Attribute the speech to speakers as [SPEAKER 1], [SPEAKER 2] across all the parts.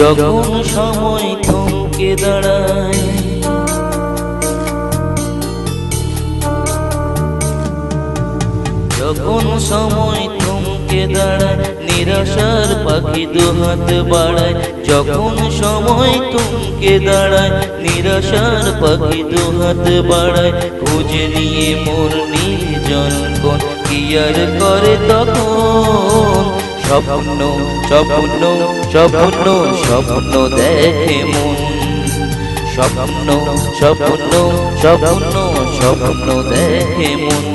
[SPEAKER 1] যখন সময় থমকে দাঁড়ায়, যখন সময় থমকে দাঁড়ায়, নিরাশার পাখি দুহাত বাড়ায়। যখন সময় থমকে দাঁড়ায়, নিরাশার পাখি দুহাত বাড়ায়। খুঁজে নিয়ে মোর নির্জন কোন কি আর করে তখন। স্বপ্ন স্বপ্ন স্বপ্ন স্বপ্ন দেখে মন, স্বপ্ন স্বপ্ন স্বপ্ন স্বপ্ন দেখে মন।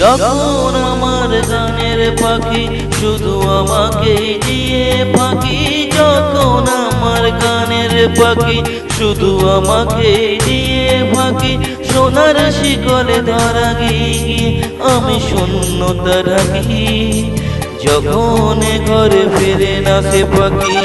[SPEAKER 1] যখন আমার গানের পাখি শুধু আমাকে দিয়ে ফাঁকি, যখন আমার গানের পাখি শুধু আমাকে দিয়ে ফাঁকি। সোনার শিকলে ধরা গিয়ে আমি শূন্যতা রাখি, যখন ঘরে ফিরে না সে পাখি।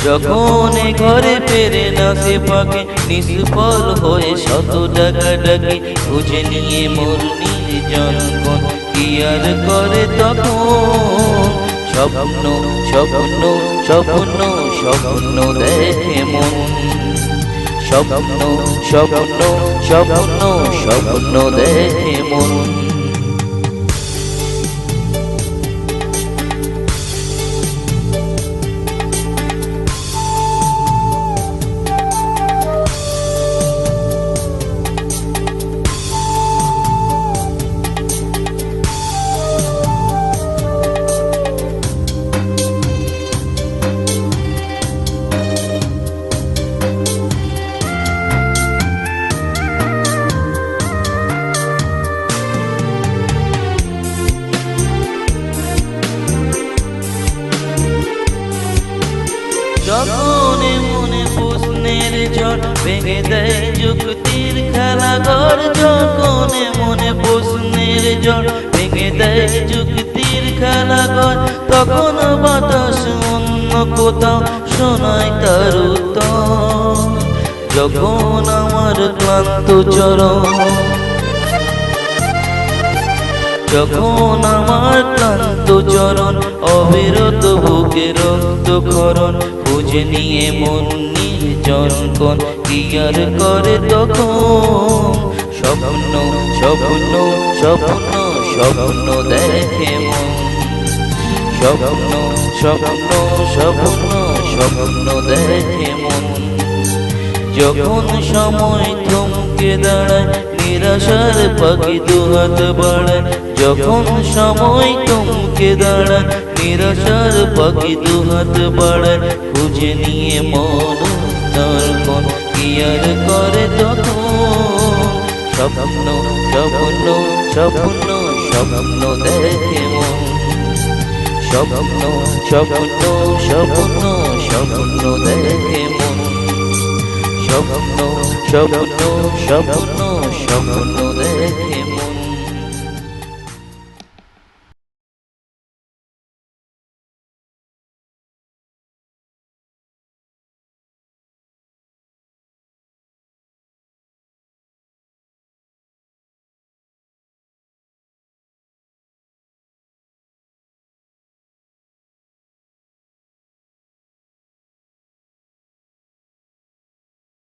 [SPEAKER 1] যখন ঘরে ফেরে না সে পাখি, নিষ্ফল হয়ে শত টাকা ডাকি। খুঁজে নিয়ে মোর নির্জন কোন কি আর করে তখন। স্বপ্ন স্বপ্ন স্বপ্ন স্বপ্ন দেখে মন, স্বপ্ন স্বপ্ন স্বপ্ন স্বপ্ন দেখে মন। যখন মনে প্রশ্নের ঝড় ভেঙে দেয় যুক্তির খেলাঘর, যখন মনে প্রশ্নের ঝড় ভেঙে দেয় যুক্তির খেলাঘর। তখন বাতাস অন্য কোথাও শোনায় তার উত্তর। যখন আমার ক্লান্ত চরণ, যখন আমার ক্লান্ত চরণ অবিরত বুকে রক্তক্ষরণ। খুঁজে নিয়ে মন নির্জন কোন কি আর করে তখন। স্বপ্ন স্বপ্ন স্বপ্ন স্বপ্ন দেখে মন, স্বপ্ন স্বপ্ন স্বপ্ন স্বপ্ন দেখে মন। যখন সময় থমকে দাঁড়ায়, নিরাশার পাখি দুহাত বাড়ায়। যখন সময় থমকে দাঁড়ায়, নিরাশার পাখি দুহাত বাড়ায়। খুঁজে নিয়ে মন তার কোন কি আর করে তখন। স্বপ্ন স্বপ্ন স্বপ্ন স্বপ্ন দেখে মন, স্বপ্ন স্বপ্ন স্বপ্ন স্বপ্ন দেখে মন। স্বপ্ন স্বপ্ন স্বপ্ন স্বপ্ন দেখে মন।